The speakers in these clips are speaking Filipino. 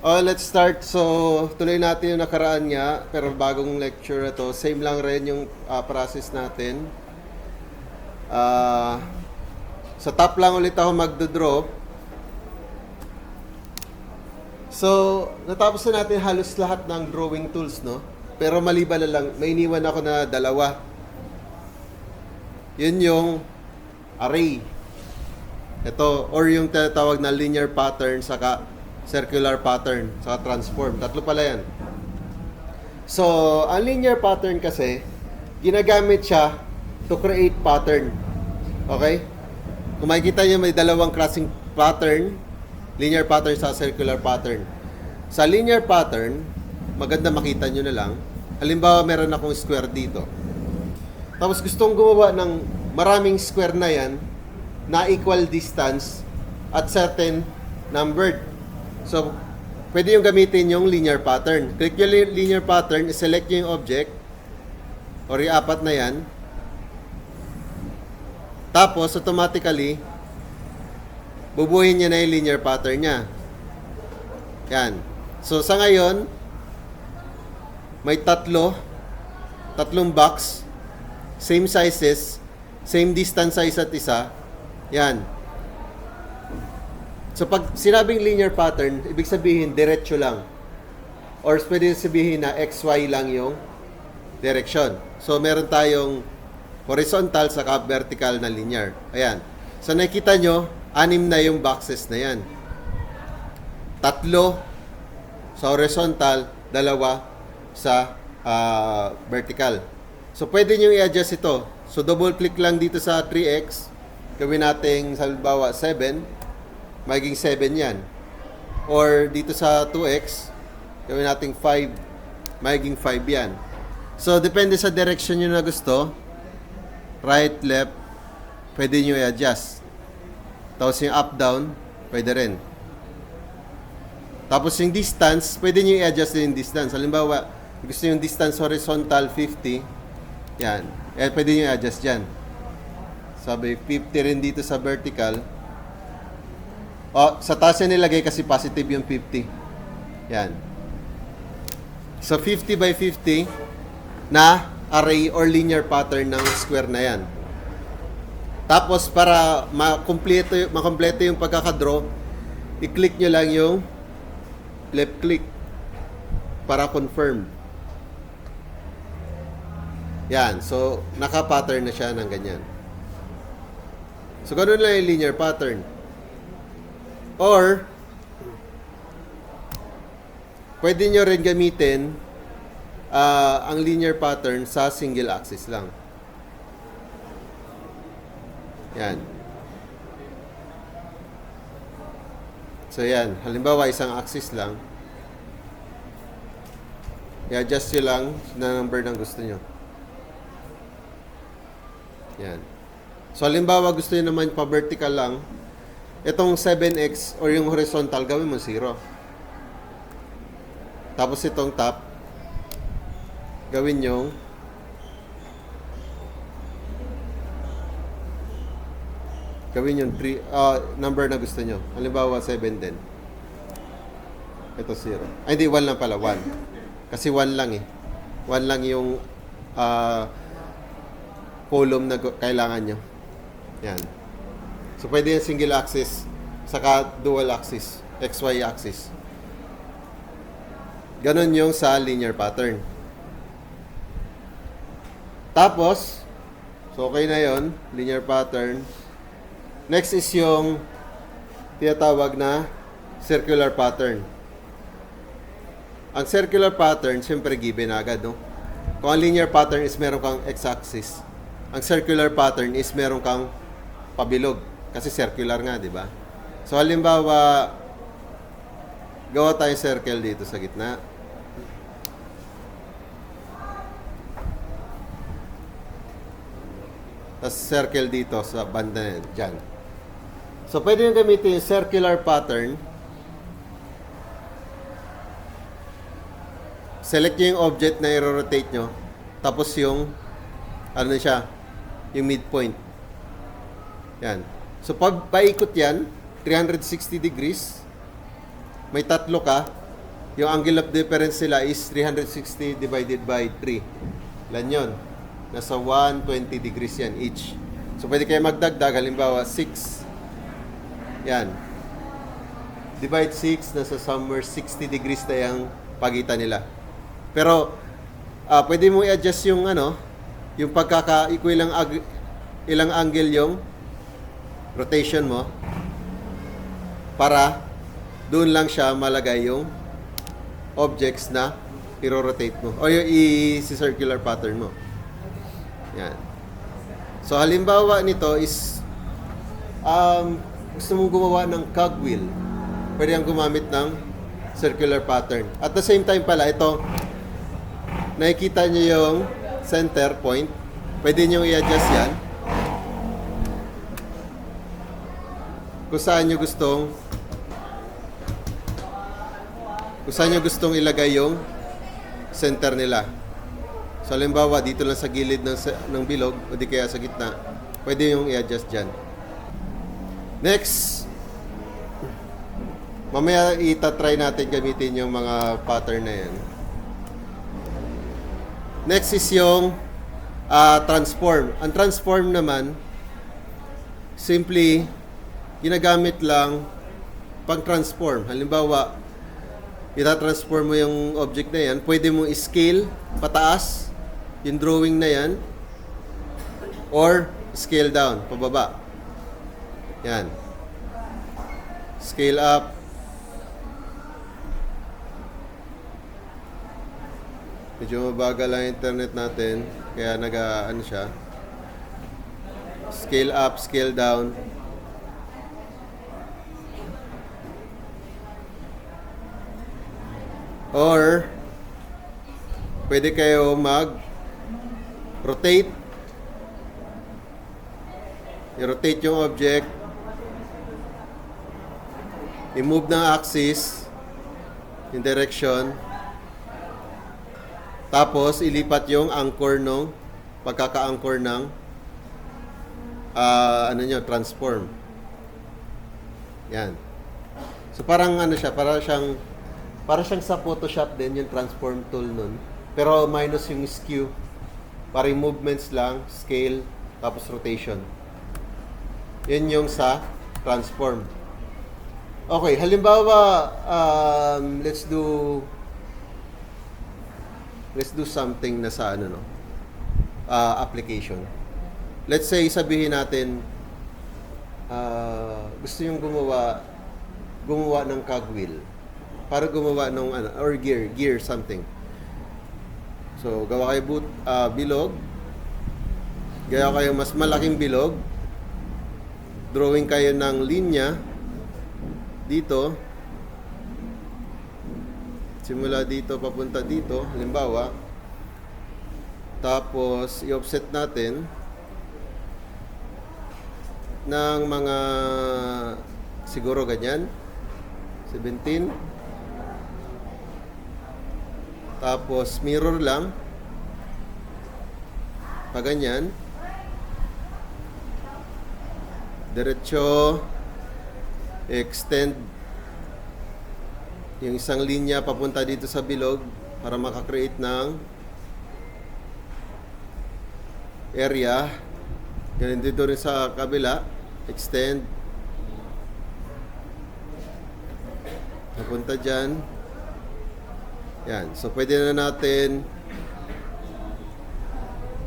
Oh, let's start. So, tuloy natin yung nakaraan nga, pero bagong lecture na to. Same lang rin yung process natin. Ah, sa top lang ulit ako magdo-draw. So, natapos na natin halos lahat ng drawing tools, no? Pero maliban na lang, may iniwan ako na dalawa. Yun yung array. Ito, or yung tinatawag na linear pattern, saka circular pattern, saka transform. Tatlo pala yan. So, ang linear pattern kasi, ginagamit siya to create pattern. Okay? Kung makikita nyo, may dalawang klaseng pattern, linear pattern sa circular pattern. Sa linear pattern, maganda makita nyo na lang. Halimbawa, meron akong square dito. Tapos gustong gumawa ng maraming square na yan na equal distance at certain numbered. So, pwede yung gamitin yung linear pattern. Click yung linear pattern, select yung object or yung apat na yan. Tapos, automatically, bubuhin niya na yung linear pattern niya. Yan. So, sa ngayon, may tatlong box, same sizes, same distance sa isa't isa. Yan. So, pag sinabing linear pattern, ibig sabihin, diretso lang. Or pwede sabihin na XY lang yung direction. So, meron tayong horizontal saka vertical na linear. Ayan. So, nakikita nyo, 6 na yung boxes na yan. 3 sa horizontal, 2 sa vertical. So, pwede nyo i-adjust ito. So, double click lang dito sa 3x. Gawin natin, halimbawa, 7. Magiging 7 yan. Or dito sa 2x, gawin natin 5. Magiging 5 yan. So, depende sa direction nyo na gusto. Right, left, pwede nyo i-adjust. Tapos yung up, down, pwede rin. Tapos yung distance, pwede nyo i-adjust din yung distance. Halimbawa, gusto yung distance horizontal 50. Yan. Pwede nyo i-adjust dyan. Sabi, 50 rin dito sa vertical. O, sa taas yan nilagay kasi positive yung 50. Yan. So, 50 by 50 na array or linear pattern ng square na yan. Tapos, para makompleto yung pagkakadraw, i-click nyo lang yung left click para confirm. Yan. So, naka-pattern na siya ng ganyan. So, ganun lang yung linear pattern. Or, pwede nyo rin gamitin ang linear pattern sa single axis lang. Yan. So, yan. Halimbawa, isang axis lang. I-adjust nyo lang na number ng gusto nyo. Yan. So, halimbawa, gusto nyo naman pa-vertical lang. Itong 7x or yung horizontal, gawin mo 0. Tapos itong top, gawin yung number na gusto nyo. Halimbawa, 7 din. Ito 0. Ay, hindi, 1 lang pala. 1. Kasi 1 lang eh. 1 lang yung column na kailangan nyo. Yan. So, pwede yung single axis, saka dual axis, XY axis. Ganon yung sa linear pattern. Tapos, so okay na yon, linear pattern. Next is yung tinatawag na circular pattern. Ang circular pattern, siyempre given agad, no? Kung ang linear pattern is meron kang x-axis, ang circular pattern is meron kang pabilog. Kasi circular nga, di ba? So, halimbawa, gawa tayong circle dito sa gitna. Tapos circle dito sa banda na yan, dyan. So, pwede nyo gamitin yung circular pattern. Select nyo yung object na i-rotate nyo. Tapos yung, ano siya, yung midpoint. Yan. So, pag paikot yan, 360 degrees, may tatlo ka, yung angle of difference nila is 360 divided by 3. Ilan yun? Nasa 120 degrees yan each. So, pwede kayo magdagdag. Halimbawa, 6. Yan. Divide 6, nasa somewhere 60 degrees na yung pagitan nila. Pero, pwede mo i-adjust yung yung ilang angle yung rotation mo para doon lang siya malagay yung objects na i-rotate mo o yung i-circular pattern mo. Yan. So, halimbawa nito is gusto mong gumawa ng cogwheel. Pwede kang gumamit ng circular pattern. At the same time pala, ito, nakikita nyo yung center point. Pwede nyo i-adjust yan. Kung saan nyo gustong ilagay yung center nila. So, halimbawa, dito lang sa gilid ng bilog o di kaya sa gitna, pwede yung i-adjust dyan. Next, mamaya itatry natin gamitin yung mga pattern na yan. Next is yung transform. Ang transform naman, simply, ginagamit lang pang-transform. Halimbawa, ita-transform mo yung object na yan, pwede mo i-scale pataas, yung drawing na yan, or scale down, pababa. Yan. Scale up. Medyo mabagal ang internet natin, kaya siya. Scale up, scale down. Or, pwede kayo mag-rotate. I-rotate yung object. I-move ng axis, yung direction. Tapos, ilipat yung anchor nung pagkaka-anchor ng transform. Yan. So, parang para siyang sa Photoshop din, yung transform tool nun. Pero minus yung skew. Para yung movements lang, scale, tapos rotation. Yun yung sa transform. Okay, halimbawa, let's do something na sa application. Let's say, sabihin natin, gusto yung gumawa ng cogwheel. Para gumawa ng or gear something. So, gawa kayo bilog. Gawa kayo mas malaking bilog. Drawing kayo ng linya dito. Simula dito papunta dito, halimbawa. Tapos i-offset natin ng mga siguro ganyan. 17. Tapos, mirror lang. Paganyan. Diretso. Extend. Yung isang linya papunta dito sa bilog para makakreate ng area. Ganun dito rin sa kabila. Extend. Papunta dyan. Yan. So, pwede na natin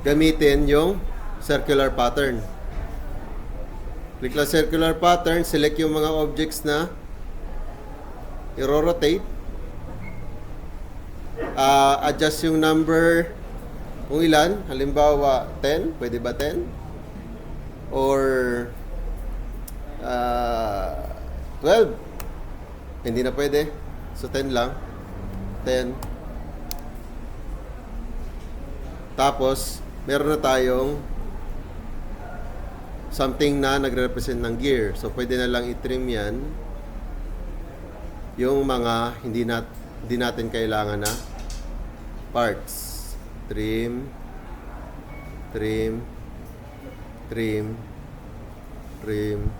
gamitin yung circular pattern. Click lang circular pattern. Select yung mga objects na i-rotate. Adjust yung number kung ilan. Halimbawa, 10. Pwede ba 10? Or 12. Hindi na pwede. So, 10 lang. 10. Tapos, meron na tayong something na nagre-represent ng gear. So, pwede na lang i-trim yan yung mga hindi natin kailangan na parts. Trim, trim, trim, trim,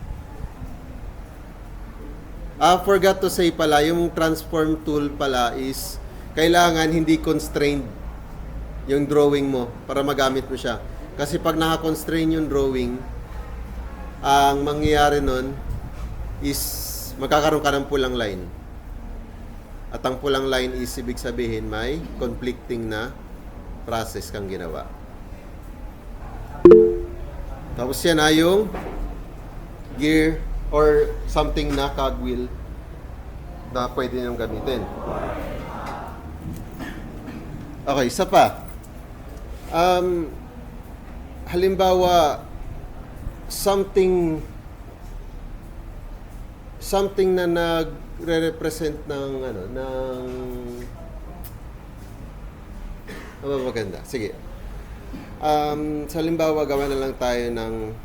Forgot to say pala, yung transform tool pala is kailangan hindi constrained yung drawing mo para magamit mo siya. Kasi pag naka-constrain yung drawing, ang mangyayari nun is magkakaroon ka ng pulang line. At ang pulang line is ibig sabihin may conflicting na process kang ginawa. Tapos yan yung gear or something na cogwheel na pwede niyong gamitin. Okay, isa pa. Halimbawa, something na nagre-represent ng maganda. Sige. Sa halimbawa, gawa na lang tayo ng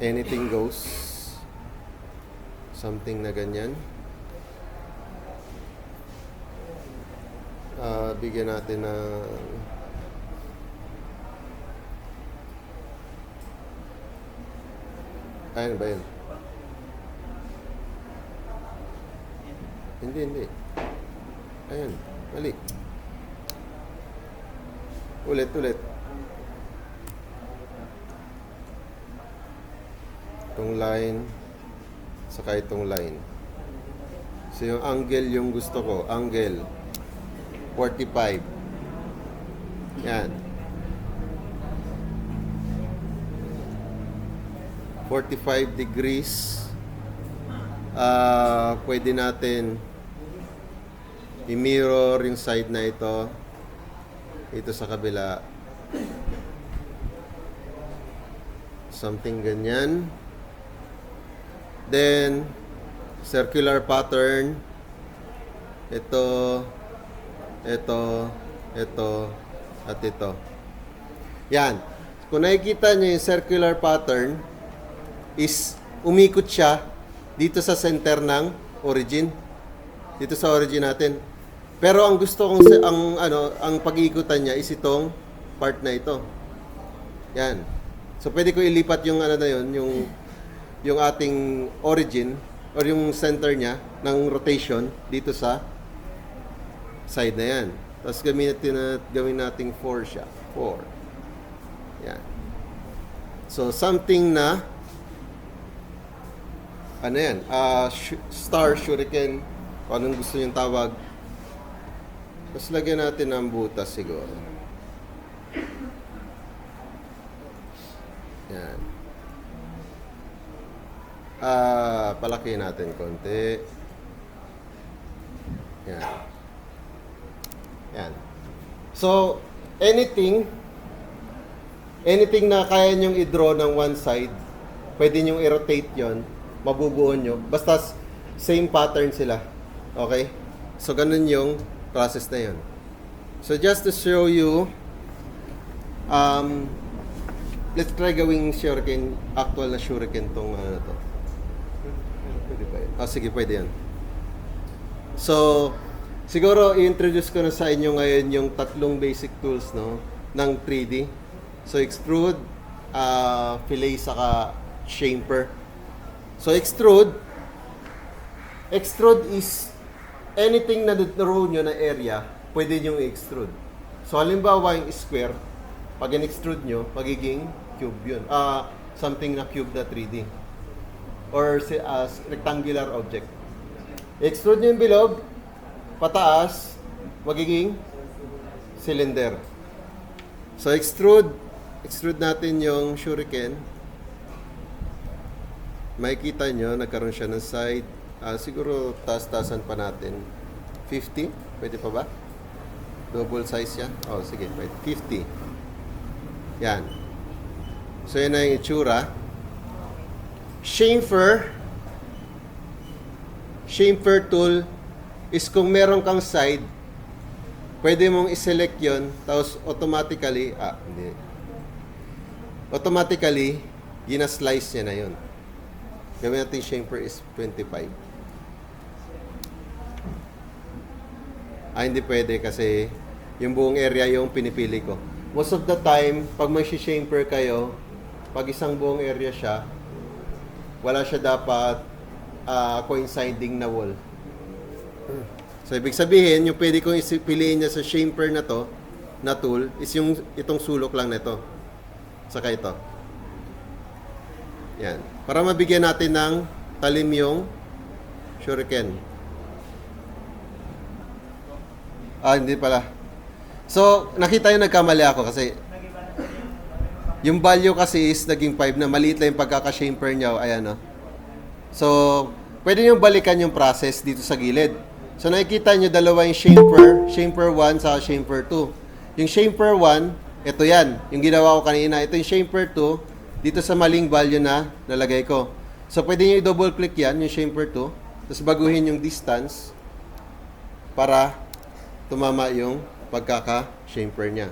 anything goes. Something na ganyan. Bigyan natin ng ayun ba yun? Hindi. Ayun, mali. Ulit. Itong line, saka itong line. So yung angle yung gusto ko, angle 45. Yan. 45 degrees. Pwede natin i-mirror yung side na ito. Ito sa kabila. Something ganyan. Then, circular pattern. Ito, at ito. Yan. Kung nakikita nyo yung circular pattern, is umikot siya dito sa center ng origin. Dito sa origin natin. Pero ang gusto kong ang pag-iikutan niya is itong part na ito. Yan. So pwede ko ilipat yung yung ating origin or yung center niya ng rotation dito sa side na yan. Tapos gawin nating 4 siya. 4. Yan. So something na yan? Star, shuriken, kung anong gusto yung tawag. Tapos lagyan natin ng butas siguro. Yan. Palaki natin konti. Yan. So, anything na kaya nyong i-draw ng one side, pwede nyong i-rotate yon, mabubuo nyo. Basta same pattern sila. Okay? So, ganun yung process na yun. So, just to show you, let's try gawing shuriken, actual na shuriken tong to. Pwede ba yun? Sige, pwede yan. So, siguro i-introduce ko na sa inyo ngayon yung tatlong basic tools ng 3D. So, extrude, fillet, saka chamfer. So, extrude is anything na draw nyo na area, pwede nyo i-extrude. So, halimbawa yung square, pag in-extrude nyo, magiging cube yun. Something na cube na 3D. Or rectangular object. Extrude nyo yung bilog, pataas, magiging cylinder. So, extrude natin yung shuriken. Makikita nyo, nagkaroon siya ng side. Siguro, taas-taasan pa natin. 50? Pwede pa ba? Double size yan? Sige, pwede. 50. Yan. So, yan na yung itsura. Chamfer tool is kung meron kang side, pwede mong i-select yon, tapos automatically, gina-slice niya na yun. Gawin natin chamfer is 25. Hindi pwede kasi yung buong area yung pinipili ko. Most of the time, pag may chamfer kayo, pag isang buong area siya, wala siya dapat coinciding na wall. So, ibig sabihin, yung pwede kong piliin niya sa shaper na to, na tool, is yung itong sulok lang nito. Saka ito. Yan. Para mabigyan natin ng talim yung shuriken. Hindi pala. So, nakita yung nagkamali ako kasi yung value kasi is naging 5 na maliit lang yung pagkaka-shaper niya. Ayan, no? So, pwede nyo balikan yung process dito sa gilid. So, nakikita nyo dalawa yung shaper 1 sa shaper 2. Yung shaper 1, ito yan. Yung ginawa ko kanina. Ito yung shaper 2, dito sa maling value na nalagay ko. So, pwede nyo i-double click yan, yung shaper 2. Tapos baguhin yung distance para tumama yung pagkaka-shaper niya.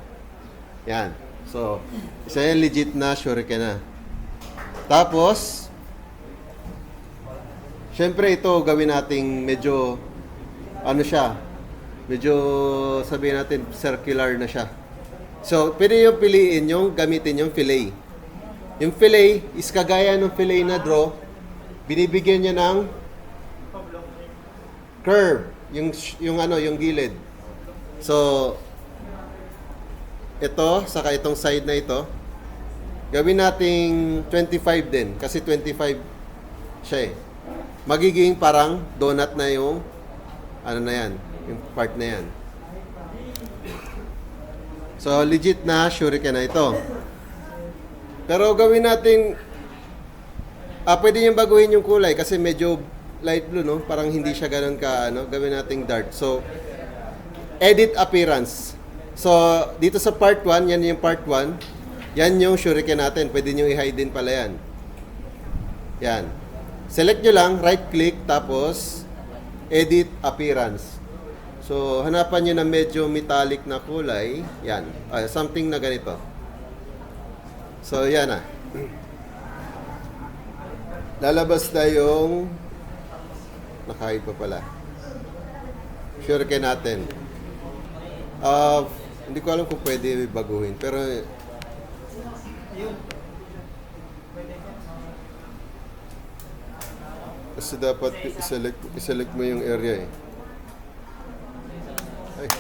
Yan. So, isa yan legit na shuriken na. Tapos, syempre ito gawin nating medyo ano siya, medyo sabihin natin circular na siya. So, pwede yung piliin yung gamitin yung fillet. Yung fillet is kagaya ng fillet na draw, binibigyan niya ng curve, yung gilid. So, ito, saka itong side na ito, gawin nating 25 din, kasi 25 siya eh. Magiging parang donut na yung ano na yan, yung part na yan. So, legit na shuriken na ito. Pero gawin natin, pwede niyong baguhin yung kulay kasi medyo light blue, no? Parang hindi siya ganun ka, ano? Gawin nating dark. So, edit appearance. So, dito sa part 1, yan yung part 1. Yan yung shuriken natin. Pwede nyo i-hide din pala yan. Yan. Select nyo lang, right click, tapos edit appearance. So, hanapan nyo na medyo metallic na kulay. Yan. Something na ganito. So, yan na. Lalabas na yung nakahide pa pala. Shuriken natin. Hindi ko alam kung pwede baguhin. Pero, kasi dapat i-select mo yung area eh. Ay.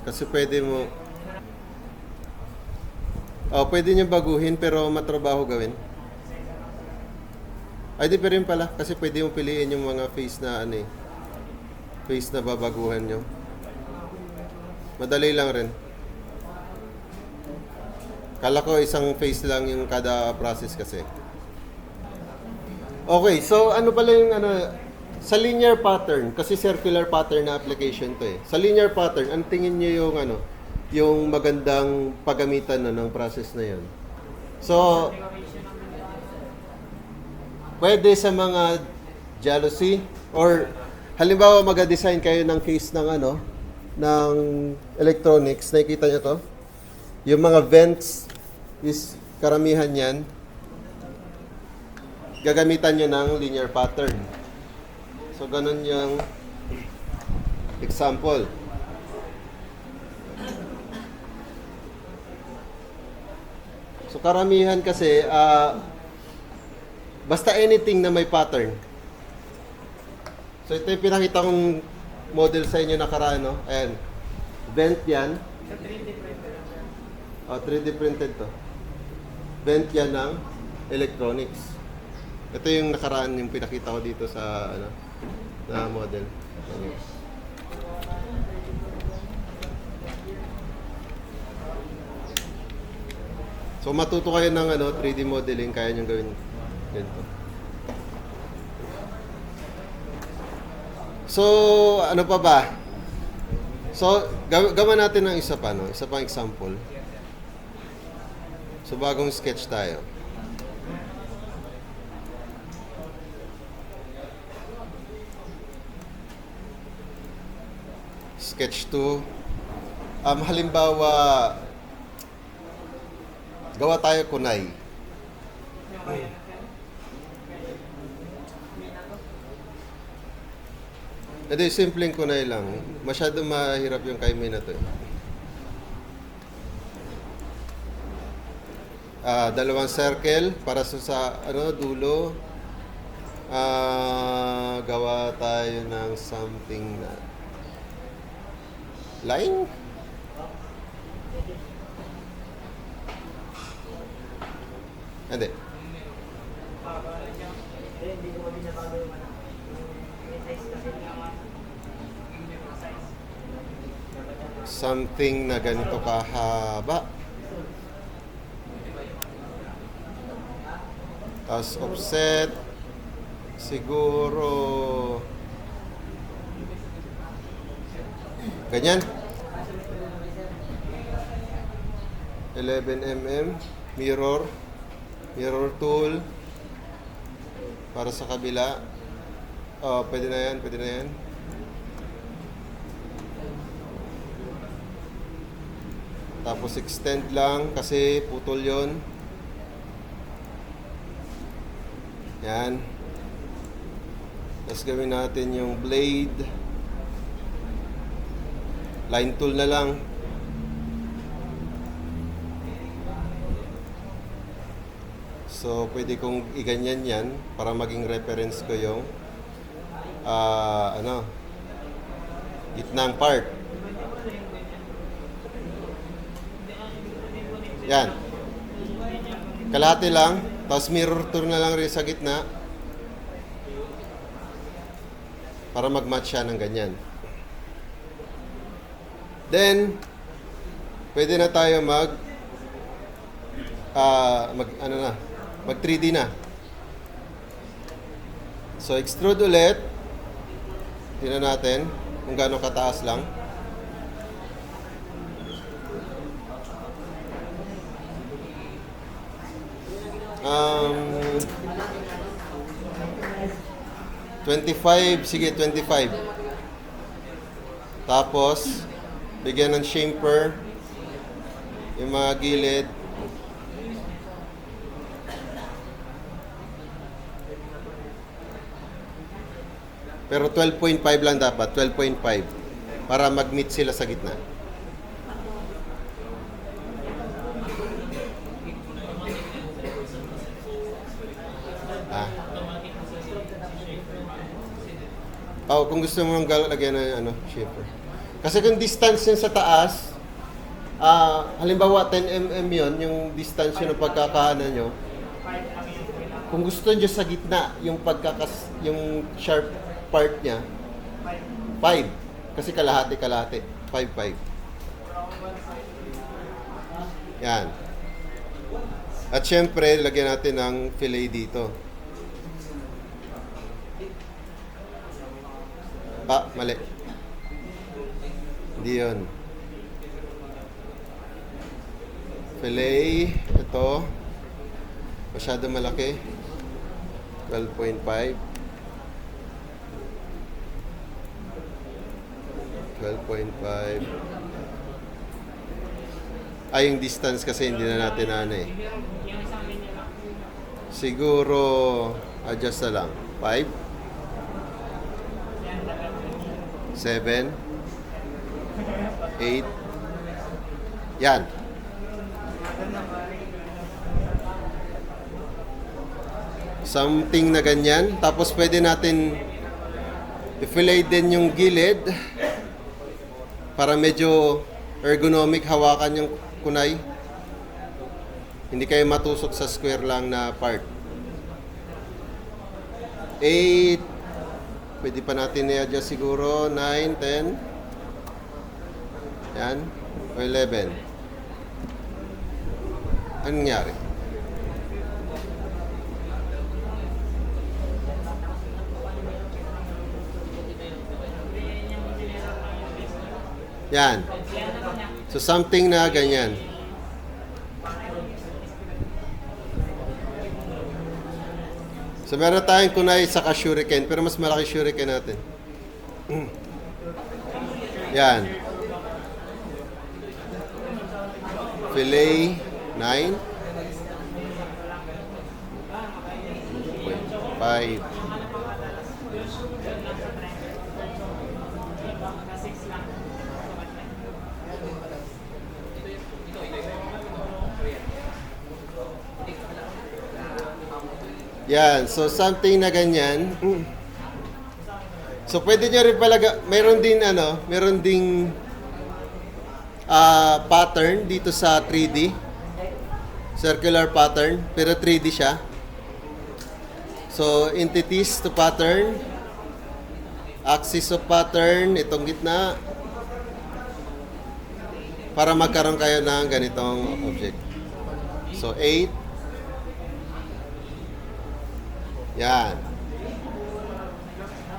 Kasi pwede mo pwede niya baguhin pero matrabaho gawin. Ay, di pa rin pala. Kasi pwede mo piliin yung mga face na ano eh. Face na babaguhan nyo. Madali lang rin. Kala ko isang face lang yung kada process kasi. Okay, so ano pala yung sa linear pattern, kasi circular pattern na application to eh. Sa linear pattern, ang tingin nyo yung yung magandang paggamitan ng process na yun? So, pwede sa mga jealousy or halimbawa mag-design kayo ng case ng ng electronics, nakikita nyo to? Yung mga vents is karamihan yan gagamitan nyo ng linear pattern. So, ganun yung example. So, karamihan kasi basta anything na may pattern. So, ito yung pinakita kong model sa inyo nakaraan, no? Ayan. Vent yan. 3D printed to. Vent yan ng electronics. Ito yung nakaraan yung pinakita ko dito sa na model. Ayan. So matuto kayo ng 3D modeling, kaya nyo gawin ganito. So, ano pa ba? So, gawa natin ng isa pa, isa pang example. So, bagong sketch tayo. Sketch 2. Halimbawa, gawa tayo kunay. Hindi, simpleng kunay lang. Masyado mahirap yung kaimay na to. Dalawang circle para sa ano, dulo. Gawa tayo ng something na line. Hindi. Something na ganito kahaba. Tapos offset. Siguro ganyan. 11 mm. Mirror tool para sa kabila. Oh, pwede na yan, pwede na yan. Tapos extend lang kasi putol yon. Yan. Tapos gawin natin yung blade. Line tool na lang. So, pwede kong iganyan yan para maging reference ko yung gitnang part. Yan. Kalahati lang. Tapos mirror tool na lang rin sa gitna para mag-match siya ng ganyan. Then, pwede na tayo mag 3D na. So, extrude ulit. Tingnan natin kung gaano kataas lang. Um, 25, sige 25. Tapos, bigyan ng chamfer yung mga gilid. Pero 12.5 lang dapat, 12.5 para mag-meet sila sa gitna. Kung gusto mo lagyan ng shaper. Kasi kung distance yun sa taas, halimbawa 10 mm yun, yung distance yun ng pagkakaanan nyo. Kung gusto nyo sa gitna, yung yung sharp part niya, 5. Kasi kalahati. 5. Yan. At syempre, lagyan natin ng fillet dito. Mali. Hindi yun. Fillet, ito. Masyado malaki. 12.5. 12.5. Yung distance kasi hindi na natin siguro adjust na lang. 5. 7. 8. Yan. Something na ganyan. Tapos pwede natin i-fillet din yung gilid para medyo ergonomic hawakan yung kunay. Hindi kayo matusok sa square lang na part. 8. Pwede pa natin i-adjust siguro. 9, 10. Yan. O 11. Anong nangyari? Yan. So, something na ganyan. So, meron tayong kunay sa shuriken, pero mas malaki shuriken natin. Yan. Fillet, 9. 5. Yan, so something na ganyan. So pwede nyo rin pala, meron ding pattern dito sa 3D. Circular pattern, pero 3D siya. So entities to pattern, axis of pattern, itong gitna, para magkaroon kayo ng ganitong object. So 8. Yan.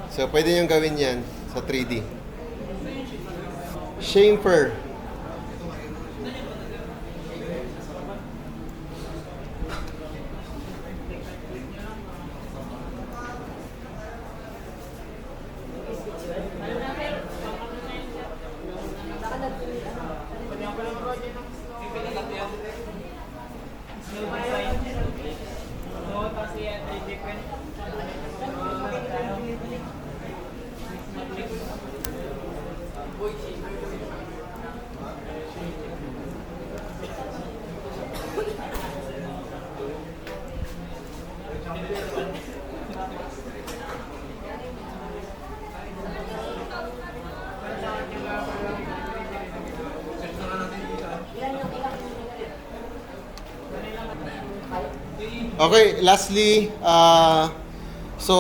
So pwede nyo gawin yan sa 3D. Chamfer. Okay, lastly, so,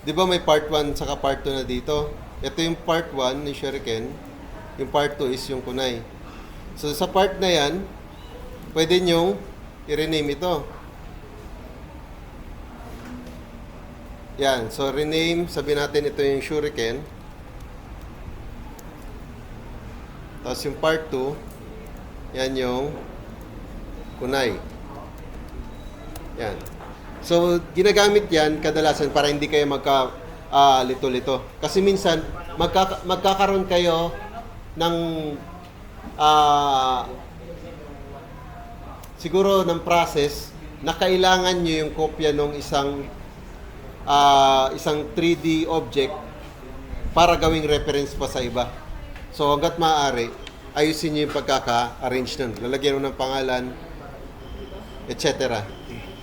di ba may part 1 saka part 2 na dito? Ito yung part 1 ni Shuriken, yung part 2 is yung kunay. So, sa part na yan, pwede nyong i-rename ito. Yan, so rename, sabihin natin ito yung Shuriken. Tapos yung part 2, yan yung kunay. Yan. So, ginagamit yan kadalasan para hindi kayo lito-lito. Kasi minsan, magkakaroon kayo ng siguro ng process na kailangan nyo yung kopya ng isang 3D object para gawing reference pa sa iba. So, hanggat maaari, ayusin nyo yung pagkaka-arrange nun. Lalagyan mo ng pangalan, etc.